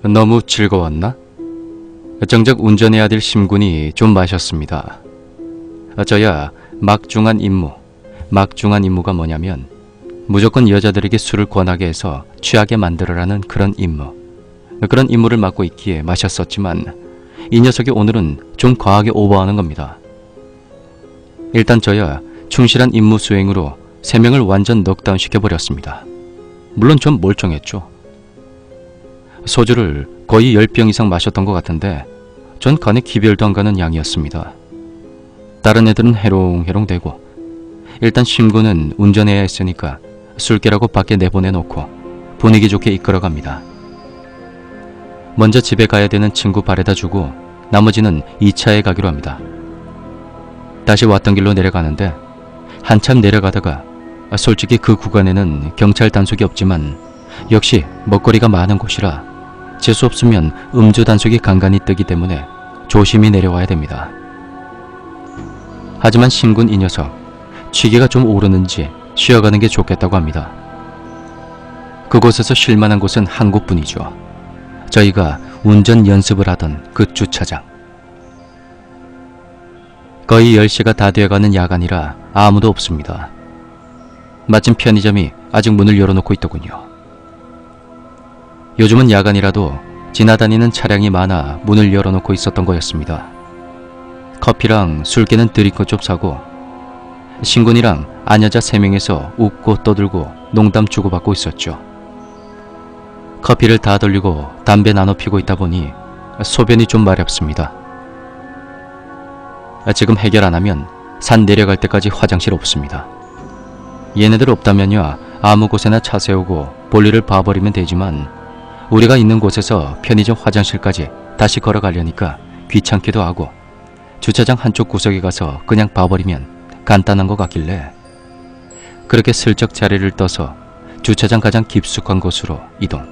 너무 즐거웠나? 정작 운전해야 될 심군이 좀 마셨습니다. 저야 막중한 임무가 뭐냐면 무조건 여자들에게 술을 권하게 해서 취하게 만들어라는 그런 임무를 맡고 있기에 마셨었지만 이 녀석이 오늘은 좀 과하게 오버하는 겁니다. 일단 저야 충실한 임무 수행으로 3명을 완전 넉다운 시켜버렸습니다. 물론 좀 멀쩡했죠. 소주를 거의 10병 이상 마셨던 것 같은데 전 간에 기별도 안 가는 양이었습니다. 다른 애들은 해롱해롱대고 일단 심구는 운전해야 했으니까 술깨라고 밖에 내보내놓고 분위기 좋게 이끌어갑니다. 먼저 집에 가야 되는 친구 발에다 주고 나머지는 2차에 가기로 합니다. 다시 왔던 길로 내려가는데 한참 내려가다가 솔직히 그 구간에는 경찰 단속이 없지만 역시 먹거리가 많은 곳이라 재수 없으면 음주 단속이 간간히 뜨기 때문에 조심히 내려와야 됩니다. 하지만 심군 이 녀석 취기가 좀 오르는지 쉬어가는 게 좋겠다고 합니다. 그곳에서 쉴만한 곳은 한 곳뿐이죠. 저희가 운전 연습을 하던 그 주차장. 거의 10시가 다 되어가는 야간이라 아무도 없습니다. 마침 편의점이 아직 문을 열어놓고 있더군요. 요즘은 야간이라도 지나다니는 차량이 많아 문을 열어놓고 있었던 거였습니다. 커피랑 술깨는 드링크 좀 사고 신군이랑 아녀자 3명에서 웃고 떠들고 농담 주고받고 있었죠. 커피를 다 돌리고 담배 나눠 피고 있다 보니 소변이 좀 마렵습니다. 지금 해결 안 하면 산 내려갈 때까지 화장실 없습니다. 얘네들 없다면요 아무 곳에나 차 세우고 볼일을 봐버리면 되지만 우리가 있는 곳에서 편의점 화장실까지 다시 걸어가려니까 귀찮기도 하고 주차장 한쪽 구석에 가서 그냥 봐버리면 간단한 것 같길래 그렇게 슬쩍 자리를 떠서 주차장 가장 깊숙한 곳으로 이동.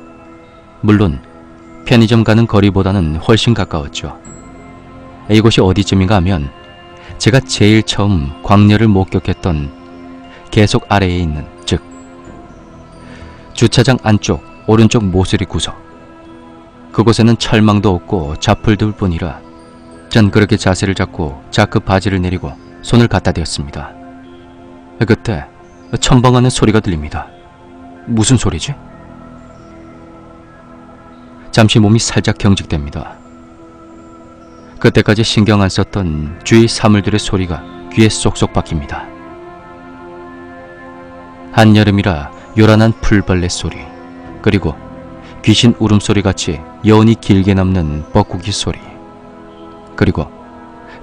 물론 편의점 가는 거리보다는 훨씬 가까웠죠. 이곳이 어디쯤인가 하면 제가 제일 처음 광녀를 목격했던 계속 아래에 있는 즉 주차장 안쪽 오른쪽 모서리 구석. 그곳에는 철망도 없고 자풀들 뿐이라 전 그렇게 자세를 잡고 자크 바지를 내리고 손을 갖다 대었습니다. 그때 첨벙하는 소리가 들립니다. 무슨 소리지? 잠시 몸이 살짝 경직됩니다. 그때까지 신경 안 썼던 주위 사물들의 소리가 귀에 쏙쏙 박힙니다. 한여름이라 요란한 풀벌레 소리, 그리고 귀신 울음소리같이 여운이 길게 남는 뻐꾸기 소리, 그리고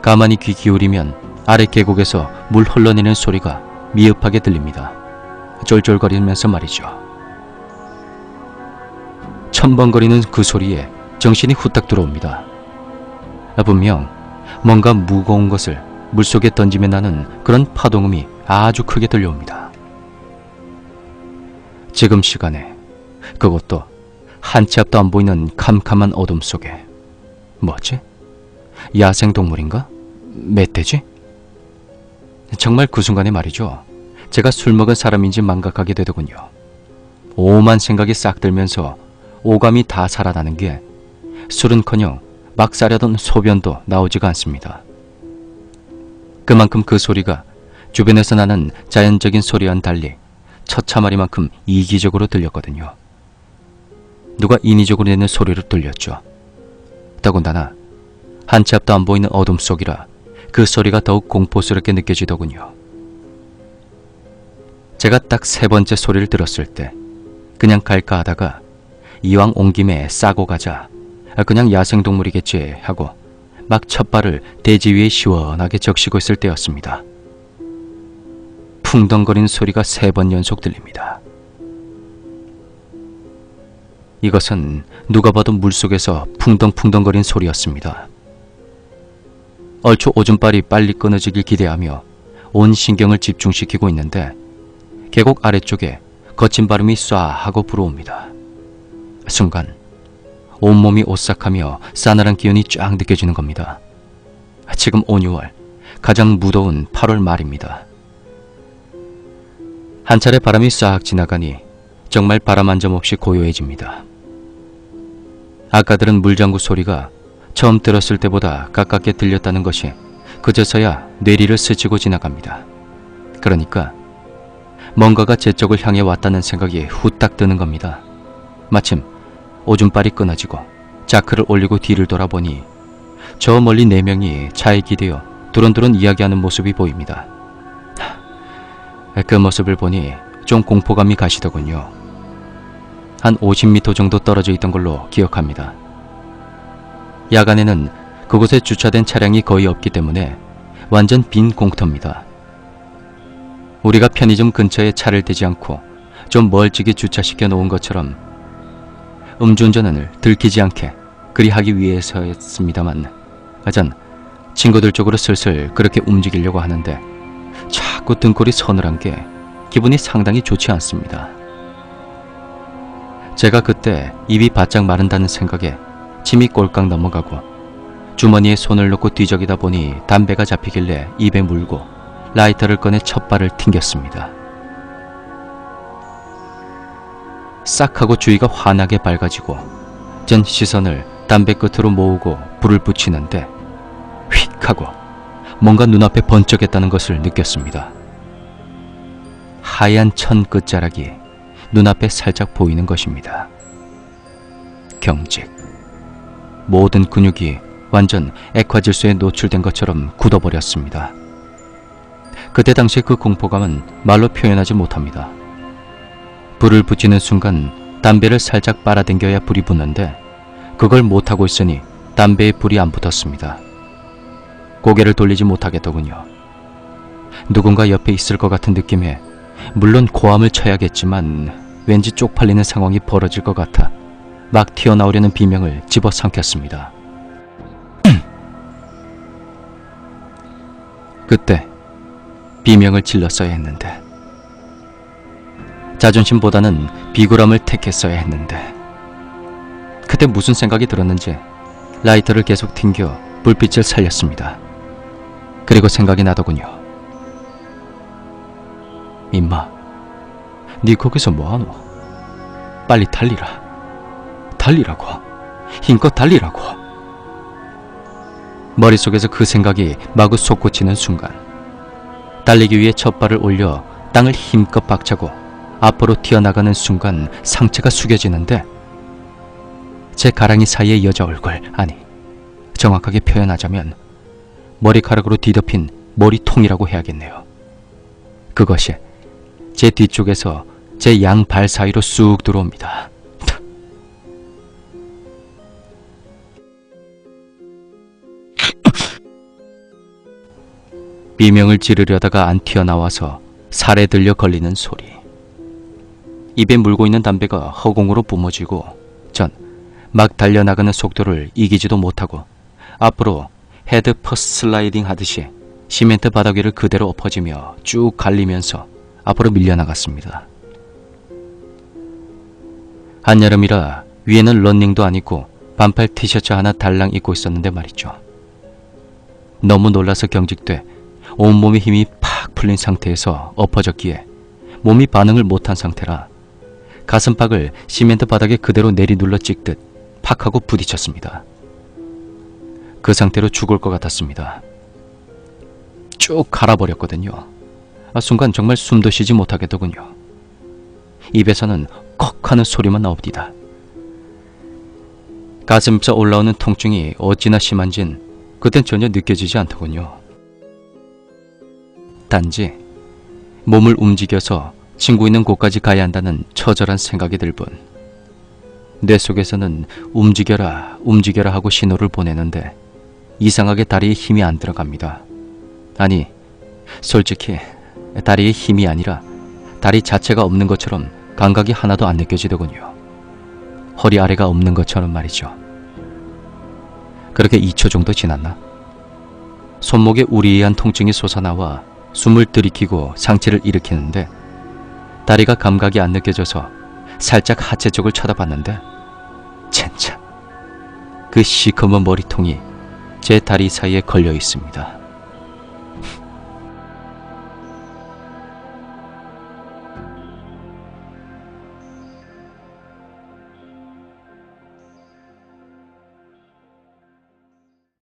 가만히 귀 기울이면 아래 계곡에서 물 흘러내리는 소리가 미흡하게 들립니다. 쫄쫄거리면서 말이죠. 첨벙거리는 그 소리에 정신이 후딱 들어옵니다. 분명 뭔가 무거운 것을 물속에 던지며 나는 그런 파동음이 아주 크게 들려옵니다. 지금 시간에 그것도 한 치 앞도 안 보이는 캄캄한 어둠 속에 뭐지? 야생동물인가? 멧돼지? 정말 그 순간에 말이죠. 제가 술 먹은 사람인지 망각하게 되더군요. 오만 생각이 싹 들면서 오감이 다 살아나는 게 술은커녕 막 싸려던 소변도 나오지가 않습니다. 그만큼 그 소리가 주변에서 나는 자연적인 소리와는 달리 처참하리만큼 이기적으로 들렸거든요. 누가 인위적으로 내는 소리로 들렸죠. 더군다나 한 치 앞도 안 보이는 어둠 속이라 그 소리가 더욱 공포스럽게 느껴지더군요. 제가 딱 3번째 소리를 들었을 때 그냥 갈까 하다가 이왕 온 김에 싸고 가자, 그냥 야생동물이겠지 하고 막 첫발을 대지 위에 시원하게 적시고 있을 때였습니다. 풍덩거리는 소리가 3번 연속 들립니다. 이것은 누가 봐도 물속에서 풍덩풍덩거리는 소리였습니다. 얼추 오줌발이 빨리 끊어지길 기대하며 온 신경을 집중시키고 있는데 계곡 아래쪽에 거친 바람이 쏴 하고 불어옵니다. 순간 온몸이 오싹하며 싸늘한 기운이 쫙 느껴지는 겁니다. 지금 온 6월 가장 무더운 8월 말입니다. 한 차례 바람이 싹 지나가니 정말 바람 한 점 없이 고요해집니다. 아까 들은 물장구 소리가 처음 들었을 때보다 가깝게 들렸다는 것이 그제서야 뇌리를 스치고 지나갑니다. 그러니까 뭔가가 제 쪽을 향해 왔다는 생각이 후딱 드는 겁니다. 마침 오줌발이 끊어지고 자크를 올리고 뒤를 돌아보니 저 멀리 4명이 차에 기대어 두런두런 이야기하는 모습이 보입니다. 그 모습을 보니 좀 공포감이 가시더군요. 한 50m 정도 떨어져 있던 걸로 기억합니다. 야간에는 그곳에 주차된 차량이 거의 없기 때문에 완전 빈 공터입니다. 우리가 편의점 근처에 차를 대지 않고 좀 멀찍이 주차시켜 놓은 것처럼 음주운전을 들키지 않게 그리하기 위해서였습니다만, 전 친구들 쪽으로 슬슬 그렇게 움직이려고 하는데 자꾸 등골이 서늘한 게 기분이 상당히 좋지 않습니다. 제가 그때 입이 바짝 마른다는 생각에 침이 꼴깍 넘어가고 주머니에 손을 넣고 뒤적이다 보니 담배가 잡히길래 입에 물고 라이터를 꺼내 첫 발을 튕겼습니다. 싹 하고 주위가 환하게 밝아지고 전 시선을 담배 끝으로 모으고 불을 붙이는데 휙 하고 뭔가 눈앞에 번쩍했다는 것을 느꼈습니다. 하얀 천 끝자락이 눈앞에 살짝 보이는 것입니다. 경직. 모든 근육이 완전 액화질소에 노출된 것처럼 굳어버렸습니다. 그때 당시 그 공포감은 말로 표현하지 못합니다. 불을 붙이는 순간 담배를 살짝 빨아당겨야 불이 붙는데 그걸 못하고 있으니 담배에 불이 안 붙었습니다. 고개를 돌리지 못하겠더군요. 누군가 옆에 있을 것 같은 느낌에 물론 고함을 쳐야겠지만 왠지 쪽팔리는 상황이 벌어질 것 같아 막 튀어나오려는 비명을 집어삼켰습니다. 그때 비명을 질렀어야 했는데, 자존심보다는 비굴함을 택했어야 했는데, 그때 무슨 생각이 들었는지 라이터를 계속 튕겨 불빛을 살렸습니다. 그리고 생각이 나더군요. 임마, 니 거기서 뭐하노? 빨리 달리라. 달리라고. 힘껏 달리라고. 머릿속에서 그 생각이 마구 솟구치는 순간 달리기 위해 첫 발을 올려 땅을 힘껏 박차고 앞으로 튀어나가는 순간 상체가 숙여지는데 제 가랑이 사이의 여자 얼굴, 아니 정확하게 표현하자면 머리카락으로 뒤덮인 머리통이라고 해야겠네요. 그것이 제 뒤쪽에서 제 양발 사이로 쑥 들어옵니다. 비명을 지르려다가 안 튀어나와서 살에 들려 걸리는 소리. 입에 물고 있는 담배가 허공으로 뿜어지고 전 막 달려나가는 속도를 이기지도 못하고 앞으로 헤드 퍼스트 슬라이딩 하듯이 시멘트 바닥 위를 그대로 엎어지며 쭉 갈리면서 앞으로 밀려나갔습니다. 한여름이라 위에는 런닝도 아니고 반팔 티셔츠 하나 달랑 입고 있었는데 말이죠. 너무 놀라서 경직돼 온몸의 힘이 팍 풀린 상태에서 엎어졌기에 몸이 반응을 못한 상태라 가슴팍을 시멘트 바닥에 그대로 내리눌러 찍듯 팍 하고 부딪혔습니다. 그 상태로 죽을 것 같았습니다. 쭉 갈아버렸거든요. 순간 정말 숨도 쉬지 못하겠더군요. 입에서는 컥 하는 소리만 나옵니다. 가슴에서 올라오는 통증이 어찌나 심한진 그땐 전혀 느껴지지 않더군요. 단지 몸을 움직여서 친구 있는 곳까지 가야 한다는 처절한 생각이 들 뿐 뇌 속에서는 움직여라 움직여라 하고 신호를 보내는데 이상하게 다리에 힘이 안 들어갑니다. 아니, 솔직히 다리에 힘이 아니라 다리 자체가 없는 것처럼 감각이 하나도 안 느껴지더군요. 허리 아래가 없는 것처럼 말이죠. 그렇게 2초 정도 지났나? 손목에 우리한 통증이 솟아나와 숨을 들이키고 상체를 일으키는데 다리가 감각이 안 느껴져서 살짝 하체 쪽을 쳐다봤는데 젠장, 그 시커먼 머리통이 제 다리 사이에 걸려 있습니다.